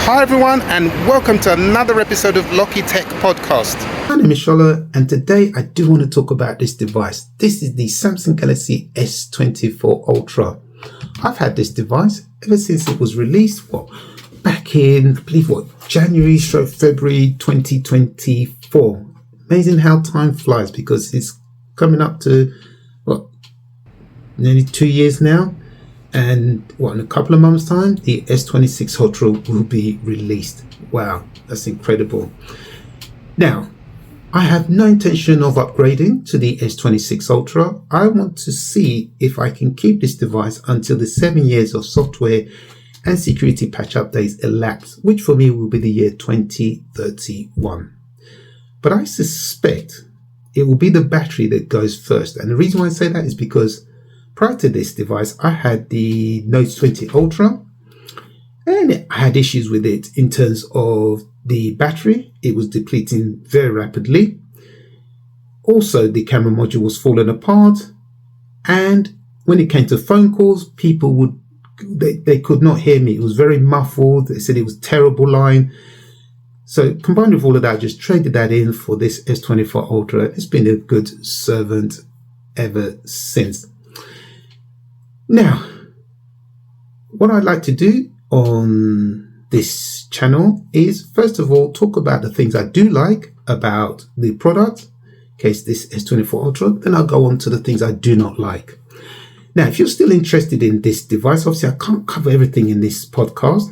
Hi everyone, and welcome to another episode of Locky Tech Podcast. My name is Shola, and today I do want to talk about this device. This is the Samsung Galaxy S24 Ultra. I've had this device ever since it was released, back in, I believe, January/February 2024. Amazing how time flies, because it's coming up to, nearly 2 years now. And in a couple of months' time, the S26 Ultra will be released. Wow, that's incredible. Now, I have no intention of upgrading to the S26 Ultra. I want to see if I can keep this device until the 7 years of software and security patch updates elapse, which for me will be the year 2031. But I suspect it will be the battery that goes first. And the reason why I say that is because prior to this device, I had the Note 20 Ultra, and I had issues with it in terms of the battery. It was depleting very rapidly. Also, the camera module was falling apart. And when it came to phone calls, people they could not hear me. It was very muffled. They said it was a terrible line. So combined with all of that, I just traded that in for this S24 Ultra. It's been a good servant ever since. Now, what I'd like to do on this channel is, first of all, talk about the things I do like about the product, in case this S24 Ultra, then I'll go on to the things I do not like. Now, if you're still interested in this device, obviously I can't cover everything in this podcast,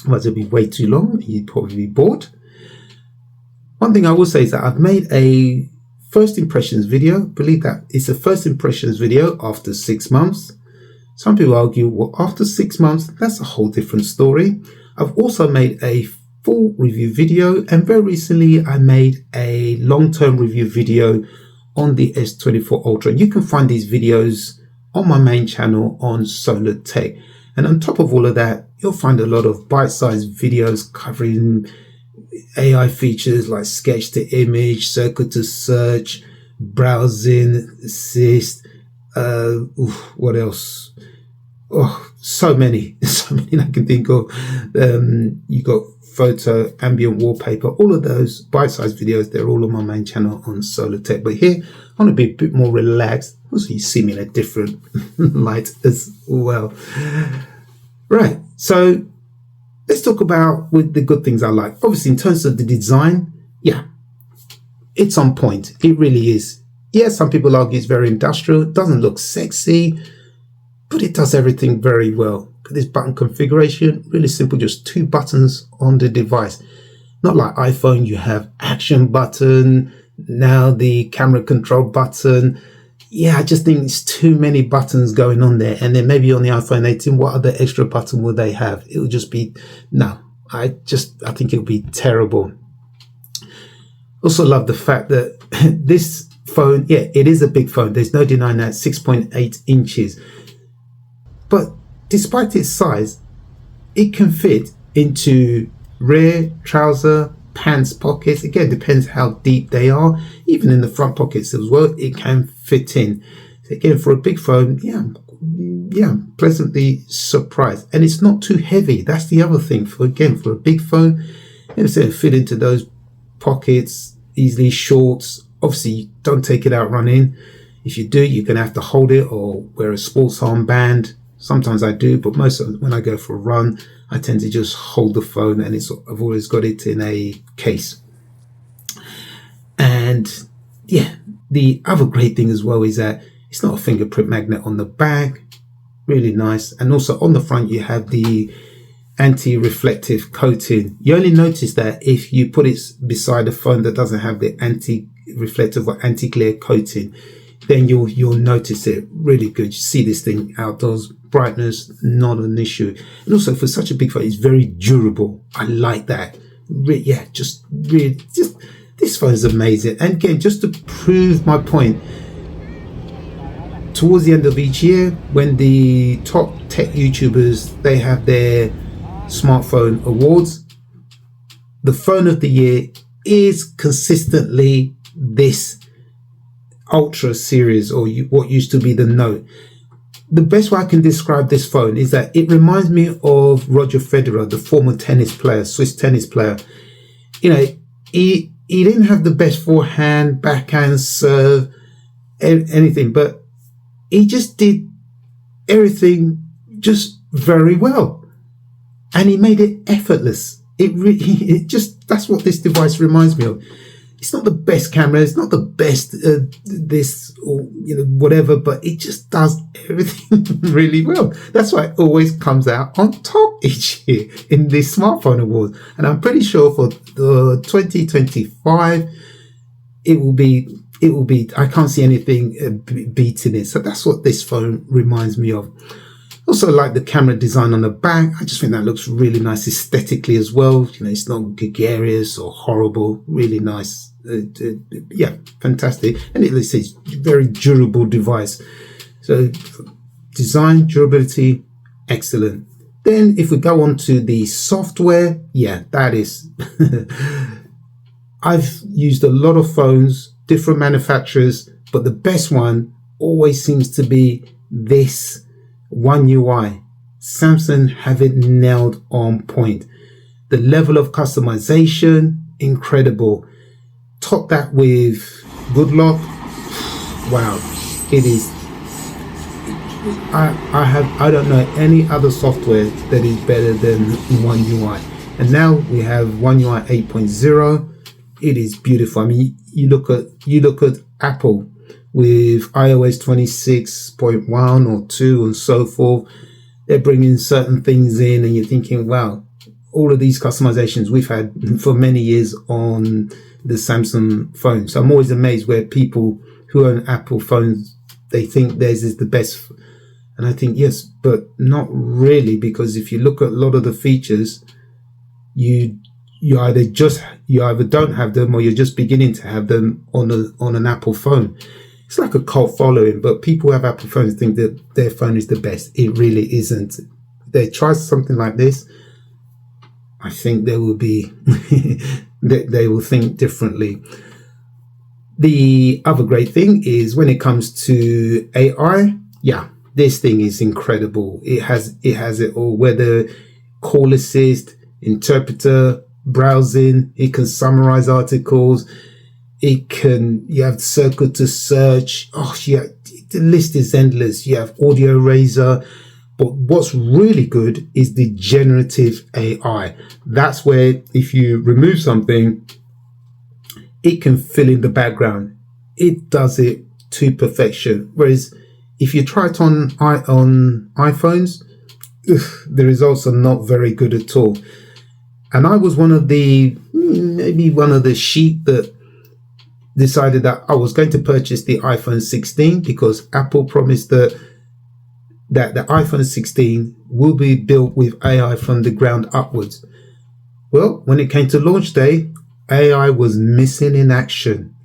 otherwise it'll be way too long, you'd probably be bored. One thing I will say is that I've made a first impressions video. I believe that it's a first impressions video after 6 months. Some people argue, after 6 months, that's a whole different story. I've also made a full review video, and very recently I made a long-term review video on the S24 Ultra. You can find these videos on my main channel on Solar Tech. And on top of all of that, you'll find a lot of bite-sized videos covering AI features like sketch to image, circle to search, browsing assist, what else? Oh, so many I can think of. You got photo, ambient wallpaper, all of those bite-sized videos, they're all on my main channel on Solar Tech. But here, I want to be a bit more relaxed. Also, you see me in a different light as well. Right, so let's talk about with the good things I like. Obviously, in terms of the design, it's on point. It really is. Yeah, some people argue it's very industrial. It doesn't look sexy, but it does everything very well. This button configuration, really simple, just 2 buttons on the device. Not like iPhone, you have action button, now the camera control button. Yeah, I just think it's too many buttons going on there. And then maybe on the iPhone 18, what other extra button would they have? It would just be, I think it would be terrible. Also love the fact that this phone, it is a big phone. There's no denying that, 6.8 inches. But despite its size, it can fit into rear, trouser, pants pockets. Again, depends how deep they are. Even in the front pockets as well, it can fit in. So again, for a big phone, pleasantly surprised. And it's not too heavy. That's the other thing. For a big phone, it fit into those pockets easily. Shorts, obviously, you don't take it out running. If you do, you're going to have to hold it or wear a sports armband. Sometimes I do, but most of when I go for a run, I tend to just hold the phone, and I've always got it in a case. And the other great thing as well is that it's not a fingerprint magnet on the back. Really nice. And also on the front, you have the anti-reflective coating. You only notice that if you put it beside a phone that doesn't have the anti-reflective or anti-glare coating, then you'll notice it. Really good. You see this thing outdoors. Brightness, not an issue. And also for such a big phone, it's very durable. I like that. This phone is amazing. And again, just to prove my point, towards the end of each year, when the top tech YouTubers, they have their smartphone awards, the phone of the year is consistently this Ultra series, or what used to be the Note. the best way I can describe this phone is that it reminds me of Roger Federer, the former tennis player, Swiss tennis player. You know, he didn't have the best forehand, backhand, serve, anything, but he just did everything just very well, and he made it effortless. It just, that's what this device reminds me of. It's not the best camera, it's not the best this or whatever, but it just does everything really well. That's why it always comes out on top each year in this smartphone awards. And I'm pretty sure for the 2025, it will be. I can't see anything beating it. So that's what this phone reminds me of. Also like the camera design on the back. I just think that looks really nice aesthetically as well. It's not gregarious or horrible. Really nice. Yeah, fantastic. And it is a very durable device. So design, durability, excellent. Then if we go on to the software, yeah, that is... I've used a lot of phones, different manufacturers, but the best one always seems to be this One UI. Samsung have it nailed on point. The level of customization, incredible. Top that with Good Lock. Wow, it is. I don't know any other software that is better than One UI. And now we have One UI 8.0. It is beautiful. I mean, you look at Apple with iOS 26.1 or 2 and so forth. They're bringing certain things in, and you're thinking, wow, all of these customizations we've had for many years on the Samsung phone. So I'm always amazed where people who own Apple phones, they think theirs is the best. And I think, yes, but not really, because if you look at a lot of the features, you either don't have them, or you're just beginning to have them on an Apple phone. It's like a cult following, but people who have Apple phones think that their phone is the best. It really isn't. They try something like this, I think they will be they will think differently. The other great thing is when it comes to AI, yeah, this thing is incredible. It has it all, whether call assist, interpreter, browsing, it can summarize articles, you have circle to search. Oh yeah, the list is endless. You have audio razor. But what's really good is the generative AI. That's where if you remove something, it can fill in the background. It does it to perfection. Whereas if you try it on iPhones, the results are not very good at all. And I was one of the sheep that decided that I was going to purchase the iPhone 16 because Apple promised that the iPhone 16 will be built with AI from the ground upwards. Well, when it came to launch day, AI was missing in action.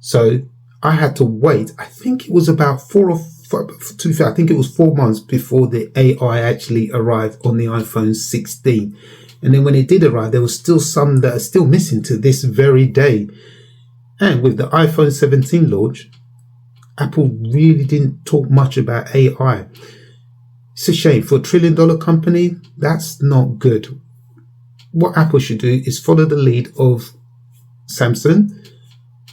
So I had to wait. I think it was about 4 months before the AI actually arrived on the iPhone 16. And then when it did arrive, there was still some that are still missing to this very day. And with the iPhone 17 launch, Apple really didn't talk much about AI. It's a shame. For $1 trillion company, that's not good. What Apple should do is follow the lead of Samsung,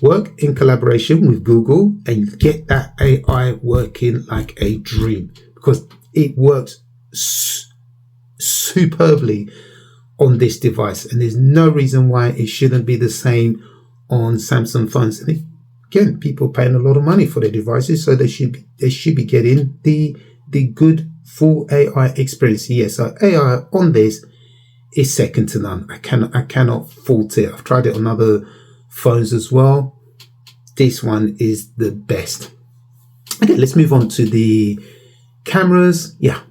work in collaboration with Google, and get that AI working like a dream, because it works superbly on this device, and there's no reason why it shouldn't be the same on Samsung phones. And again, people paying a lot of money for their devices, so they should be getting the good full AI experience. Yes, so AI on this is second to none. I cannot fault it. I've tried it on other phones as well. This one is the best. Okay, let's move on to the cameras. Yeah,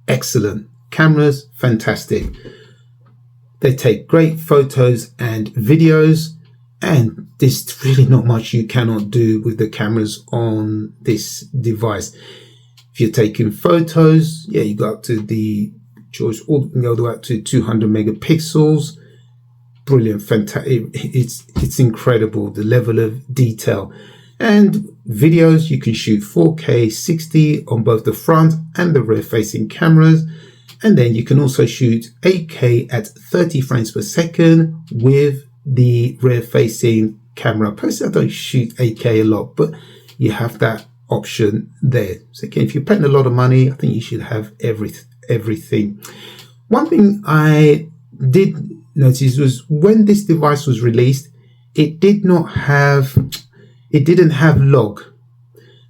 excellent. Cameras, fantastic. They take great photos and videos, and there's really not much you cannot do with the cameras on this device. If you're taking photos, yeah, you go up to the choice, all the way up to 200 megapixels. Brilliant, fantastic. It's incredible, the level of detail. And videos. You can shoot 4K 60 on both the front and the rear facing cameras. And then you can also shoot 8K at 30 frames per second with the rear facing camera. Personally, I don't shoot 8K a lot, but you have that option there. So again, if you're paying a lot of money, I think you should have everything. One thing I did notice was when this device was released, it didn't have log.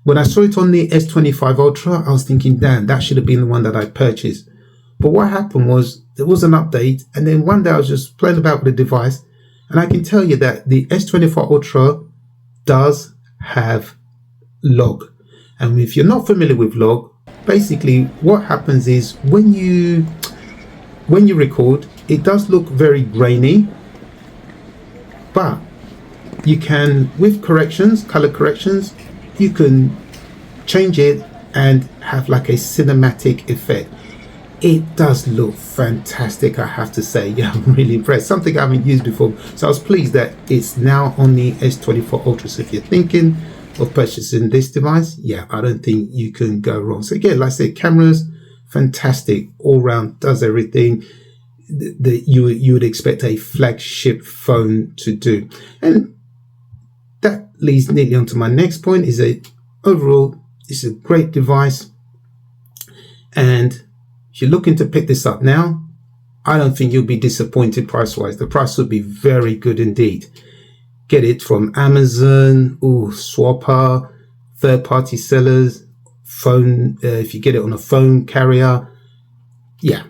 When I saw it on the S25 Ultra, I was thinking, damn, that should have been the one that I purchased. But what happened was there was an update, and then one day I was just playing about with the device, and I can tell you that the S24 Ultra does have log. And if you're not familiar with log, basically what happens is when you record, it does look very grainy, but you can, with corrections, color corrections, you can change it and have like a cinematic effect. It does look fantastic, I have to say. Yeah, I'm really impressed. Something I haven't used before. So I was pleased that it's now on the S24 Ultra. So if you're thinking of purchasing this device, yeah, I don't think you can go wrong. So again, like I said, cameras, fantastic, all round, does everything that you would expect a flagship phone to do. And that leads neatly onto my next point, is that overall, it's a great device. And if you're looking to pick this up now, I don't think you'll be disappointed price-wise. The price will be very good indeed. Get it from Amazon, Swapper, third-party sellers, phone. If you get it on a phone carrier, yeah,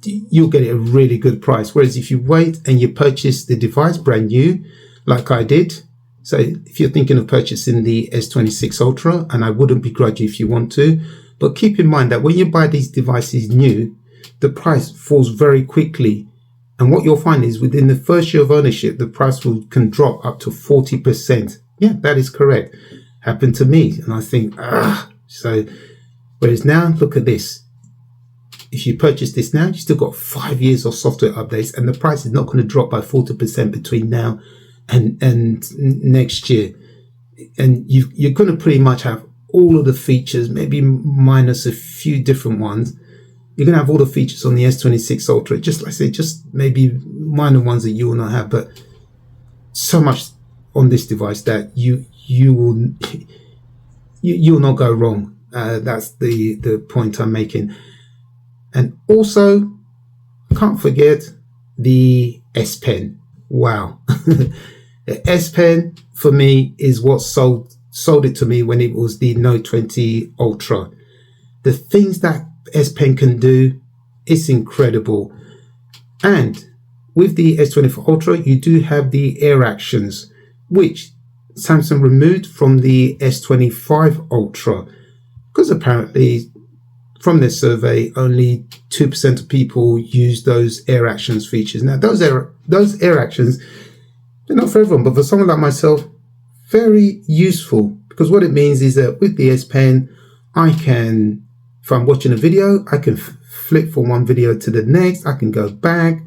you'll get it at a really good price. Whereas if you wait and you purchase the device brand new, like I did, so if you're thinking of purchasing the S26 Ultra, and I wouldn't begrudge you if you want to, but keep in mind that when you buy these devices new, the price falls very quickly. And what you'll find is within the first year of ownership, the price can drop up to 40%. Yeah, that is correct. Happened to me. And I think, so whereas now, look at this. If you purchase this now, you still got 5 years of software updates, and the price is not going to drop by 40% between now and next year. And you're going to pretty much have all of the features, maybe minus a few different ones. You're going to have all the features on the S26 Ultra, just like I say, just maybe minor ones that you will not have, but so much on this device that you'll not go wrong. That's the point I'm making. And also, can't forget the S Pen. Wow. The S Pen for me is what sold it to me when it was the Note 20 Ultra. The things that S Pen can do, it's incredible. And with the S24 Ultra, you do have the air actions, which Samsung removed from the S25 Ultra, because apparently from their survey, only 2% of people use those air actions features. Now, those air actions, they're not for everyone, but for someone like myself, very useful, because what it means is that with the S Pen, I can, if I'm watching a video, I can flip from one video to the next. I can go back.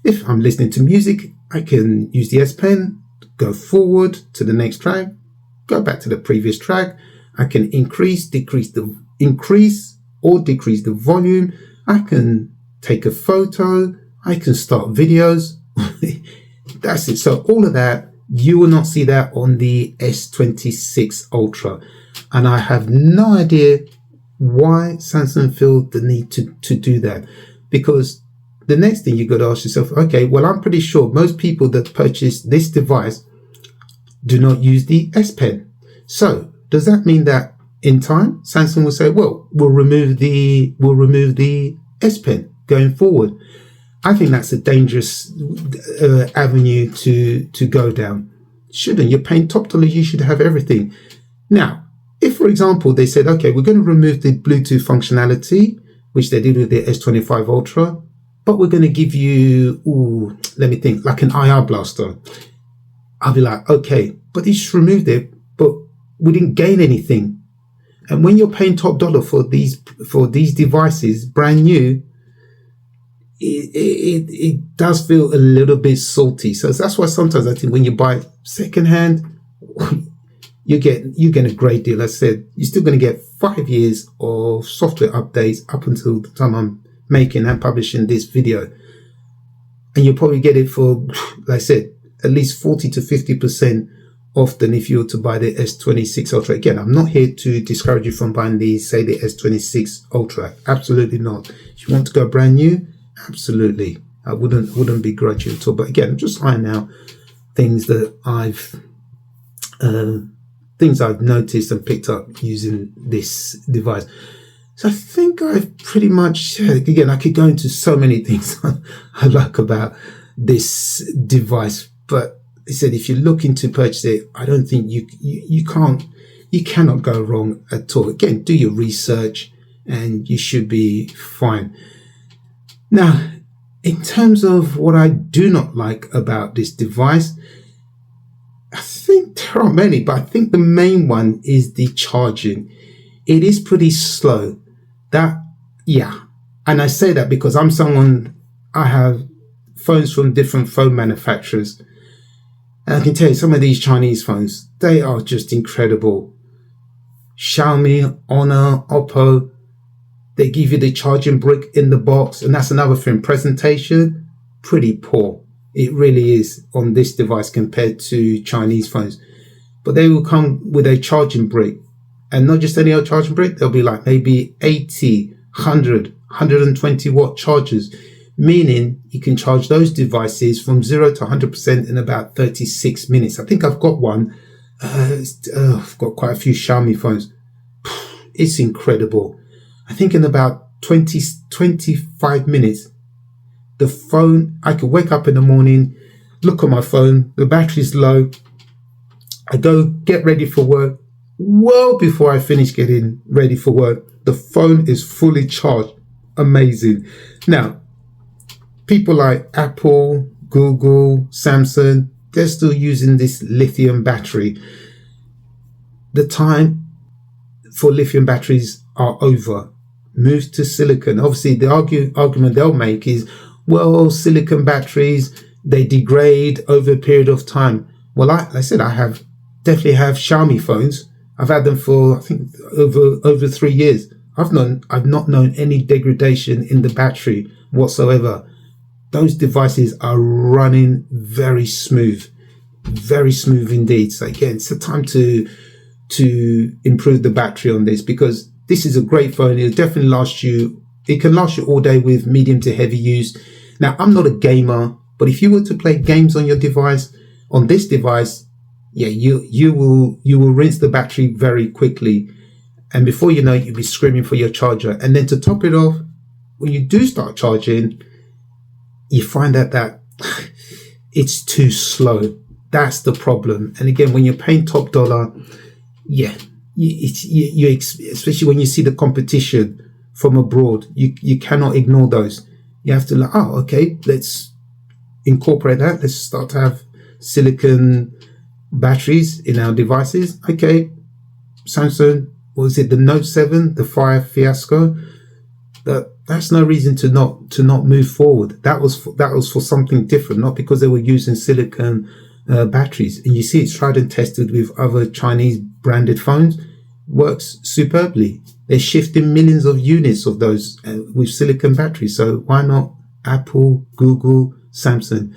If I'm listening to music, I can use the S Pen, go forward to the next track, go back to the previous track. I can increase or decrease the volume. I can take a photo. I can start videos. That's it. So all of that, you will not see that on the S26 Ultra. And I have no idea why Samsung feel the need to do that. Because the next thing you got to ask yourself, okay, well, I'm pretty sure most people that purchase this device do not use the S Pen. So does that mean that in time, Samsung will say, well, we'll remove the S Pen going forward? I think that's a dangerous avenue to go down. Shouldn't. You're paying top dollar, you should have everything. Now, if, for example, they said, okay, we're going to remove the Bluetooth functionality, which they did with the S25 Ultra, but we're going to give you, let me think, like an IR blaster. I'll be like, okay, but they just removed it, but we didn't gain anything. And when you're paying top dollar for these devices, brand new, it does feel a little bit salty. So that's why sometimes I think when you buy secondhand, you get a great deal. As I said, you're still going to get 5 years of software updates up until the time I'm making and publishing this video. And you'll probably get it for, like I said, at least 40 to 50% off than if you were to buy the S26 Ultra. Again, I'm not here to discourage you from buying the S26 Ultra. Absolutely not. If you want to go brand new, absolutely. I wouldn't begrudge you at all. But again, I'm just laying out things that I've noticed and picked up using this device. So I think I've pretty much, again, I could go into so many things I like about this device, but I said, if you're looking to purchase it, I don't think you cannot go wrong at all. Again, do your research and you should be fine. Now, in terms of what I do not like about this device, I think there are many, but I think the main one is the charging. It is pretty slow. And I say that because I have phones from different phone manufacturers. And I can tell you, some of these Chinese phones, they are just incredible. Xiaomi, Honor, Oppo, they give you the charging brick in the box. And that's another thing. Presentation, pretty poor. It really is on this device compared to Chinese phones. But they will come with a charging brick. And not just any old charging brick. They'll be like maybe 80, 100, 120 watt chargers. Meaning you can charge those devices from 0 to 100% in about 36 minutes. I think I've got one. I've got quite a few Xiaomi phones. It's incredible. I think in about 25 minutes, the phone, I could wake up in the morning, look at my phone, the battery's low. I go get ready for work. Well before I finish getting ready for work, the phone is fully charged. Amazing. Now, people like Apple, Google, Samsung, they're still using this lithium battery. The time for lithium batteries are over. Move to silicon. Obviously, the argument they'll make is, well, silicon batteries, they degrade over a period of time. Well, like I said, I definitely have Xiaomi phones. I've had them for, I think, over 3 years. I've not known any degradation in the battery whatsoever. Those devices are running very smooth indeed. So again, it's a time to improve the battery on this, because this is a great phone. It'll definitely last you. It can last you all day with medium to heavy use. Now, I'm not a gamer, but if you were to play games on your device, on this device, yeah, you will rinse the battery very quickly, and before you know it, you'll be screaming for your charger. And then to top it off, when you do start charging, you find out that it's too slow. That's the problem. And again, when you're paying top dollar, yeah, especially when you see the competition from abroad, you cannot ignore those. You have to like, oh, okay, let's incorporate that. Let's start to have silicon batteries in our devices. Okay, Samsung, was it the Note 7, the Fire Fiasco? That's no reason to not move forward. That was for something different, not because they were using silicon batteries. And you see, it's tried and tested with other Chinese branded phones. Works superbly. They're shifting millions of units of those with silicon batteries. So why not Apple, Google, Samsung?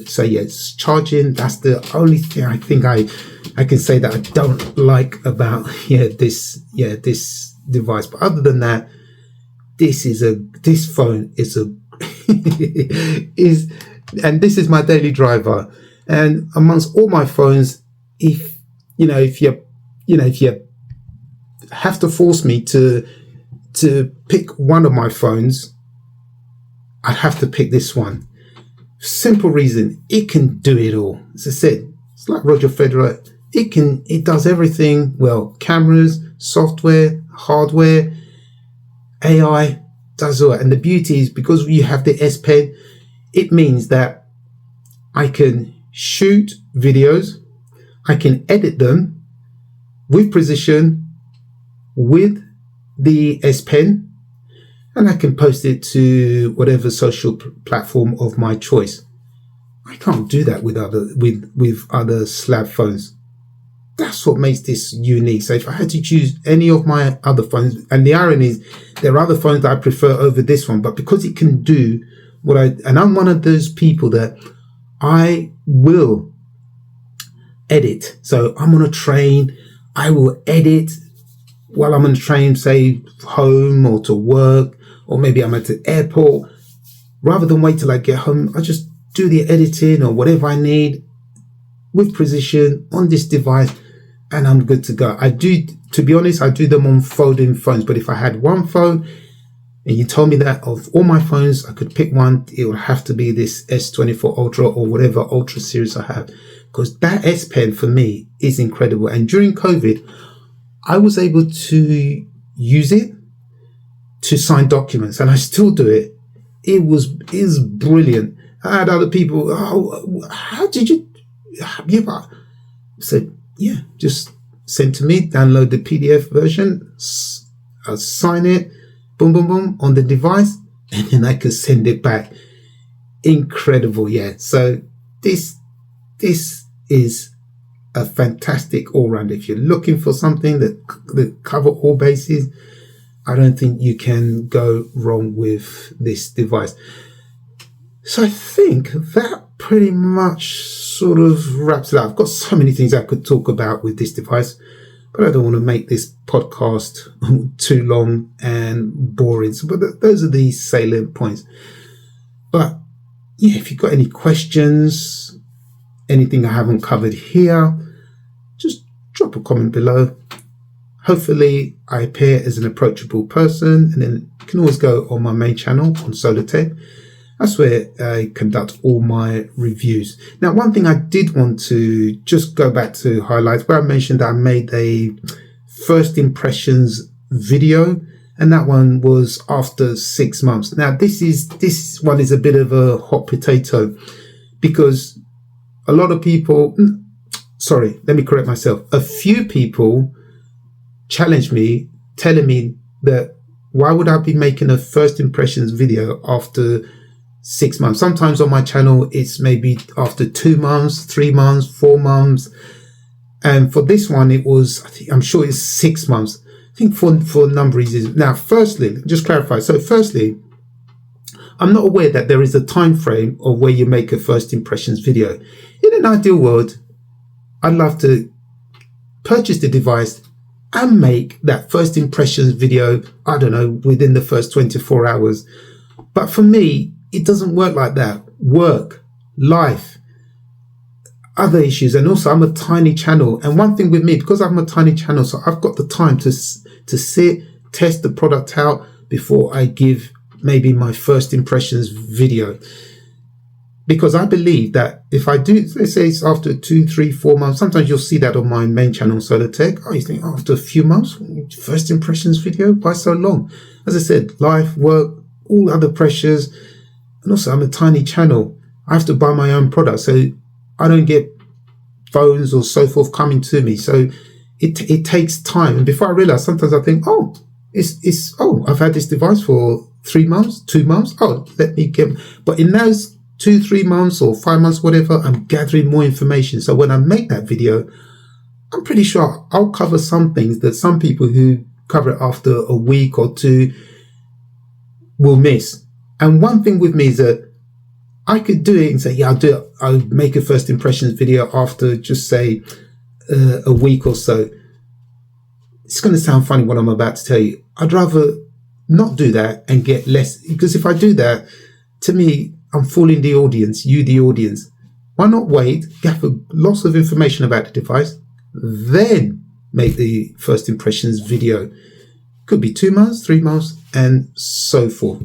So yeah, it's charging. That's the only thing I think I can say that I don't like about this device. But other than that, this phone is and this is my daily driver. And amongst all my phones, if you have to force me to pick one of my phones, I'd have to pick this one. Simple reason, it can do it all. As I said, it's like Roger Federer. It does everything well. Cameras, software, hardware, AI, does all. And the beauty is, because you have the S Pen, it means that I can shoot videos, I can edit them with precision with the S Pen, and I can post it to whatever social platform of my choice. I can't do that with other slab phones. That's what makes this unique. So if I had to choose any of my other phones, and the irony is there are other phones that I prefer over this one, but because it can do and I'm one of those people that I will edit. So I'm on a train, I will edit while I'm on the train, say home or to work, or maybe I'm at the airport. Rather than wait till I get home, I just do the editing or whatever I need with precision on this device, and I'm good to go. To be honest, I do them on folding phones, but if I had one phone and you told me that of all my phones, I could pick one, it would have to be this S24 Ultra or whatever Ultra series I have, because that S Pen for me is incredible. And during COVID, I was able to use it to sign documents, and I still do it. It is brilliant. I had other people, how did you? Yeah, but I said, yeah, just send to me, download the PDF version, I'll sign it, boom, boom, boom, on the device, and then I could send it back. Incredible, yeah. So this is a fantastic all-round. If you're looking for something that cover all bases, I don't think you can go wrong with this device. So I think that pretty much sort of wraps it up. I've got so many things I could talk about with this device, but I don't want to make this podcast too long and boring. So, but those are the salient points. But yeah, if you've got any questions, anything I haven't covered here, just drop a comment below. Hopefully I appear as an approachable person, and then you can always go on my main channel on Solar Tech. That's where I conduct all my reviews. Now, one thing I did want to just go back to highlight, where I mentioned that I made a first impressions video, and that one was after 6 months. Now, this one is a bit of a hot potato, because a lot of people, sorry, let me correct myself. A few people challenged me, telling me that why would I be making a first impressions video after 6 months? Sometimes on my channel, it's maybe after 2 months, 3 months, 4 months. And for this one, I'm sure it's 6 months. I think for a number of reasons. Now, firstly, just clarify. So firstly, I'm not aware that there is a time frame of where you make a first impressions video. In an ideal world, I'd love to purchase the device and make that first impressions video, I don't know, within the first 24 hours. But for me, it doesn't work like that. Work, life, other issues. And also I'm a tiny channel. And one thing with me, because I'm a tiny channel, so I've got the time to sit, test the product out before I give maybe my first impressions video. Because I believe that if I do, let's say it's after 2, 3, 4 months, sometimes you'll see that on my main channel, Solar Tech. Oh, you think after a few months, first impressions video? Why so long? As I said, life, work, all other pressures. And also, I'm a tiny channel. I have to buy my own products, so I don't get phones or so forth coming to me. So it takes time. And before I realize, sometimes I think, I've had this device for 3 months, 2 months. Oh, let me get. But in those 2, 3 months or 5 months, whatever, I'm gathering more information. So when I make that video, I'm pretty sure I'll cover some things that some people who cover it after a week or two will miss. And one thing with me is that I could do it and say, yeah, I'll do it. I'll make a first impressions video after just say a week or so. It's going to sound funny what I'm about to tell you. I'd rather not do that and get less, because if I do that, to me, I'm fooling the audience, you the audience. Why not wait, gather lots of information about the device, then make the first impressions video? Could be 2 months, 3 months, and so forth.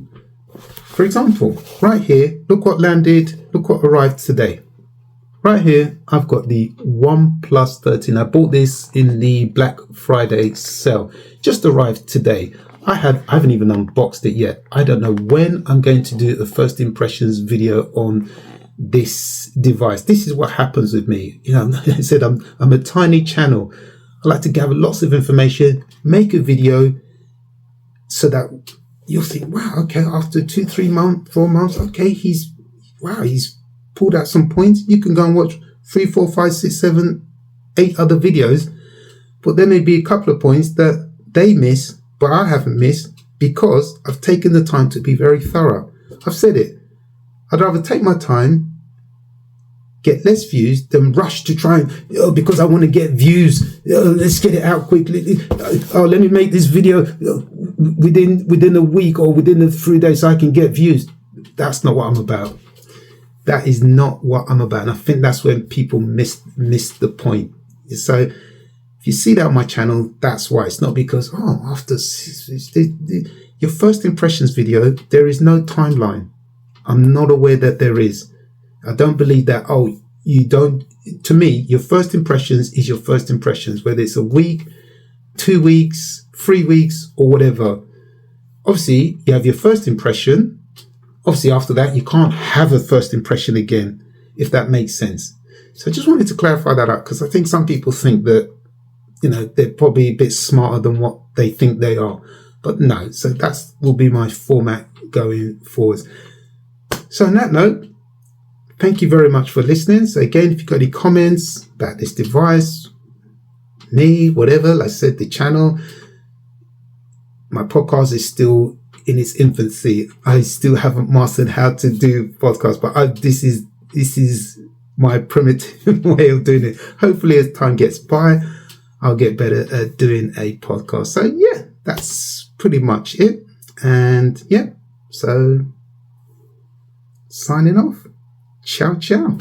For example, right here, look what landed, look what arrived today. Right here, I've got the OnePlus 13. I bought this in the Black Friday sale. Just arrived today. I haven't even unboxed it yet. I don't know when I'm going to do a first impressions video on this device. This is what happens with me. You know, I said I'm a tiny channel. I like to gather lots of information, make a video so that you'll think, wow, okay, after 2, 3 months, 4 months, okay, he's pulled out some points. You can go and watch 3, 4, 5, 6, 7 8 other videos, but there may be a couple of points that they miss, but I haven't missed because I've taken the time to be very thorough. I've said it. I'd rather take my time, get less views, than rush to try and, because I want to get views. Let's get it out quickly. Let me make this video within a week or within the 3 days so I can get views. That's not what I'm about. That is not what I'm about. And I think that's when people miss the point. So if you see that on my channel, that's why. It's not because, after your first impressions video, there is no timeline. I'm not aware that there is. I don't believe that, you don't. To me, your first impressions is your first impressions, whether it's a week, 2 weeks, 3 weeks, or whatever. Obviously, you have your first impression. Obviously, after that, you can't have a first impression again, if that makes sense. So I just wanted to clarify that out, because I think some people think that, they're probably a bit smarter than what they think they are. But no, so that will be my format going forwards. So on that note, thank you very much for listening. So again, if you've got any comments about this device, me, whatever, like I said, the channel, my podcast is still in its infancy. I still haven't mastered how to do podcasts, but this is my primitive way of doing it. Hopefully as time gets by, I'll get better at doing a podcast. So yeah, that's pretty much it. And yeah, so signing off. Ciao, ciao.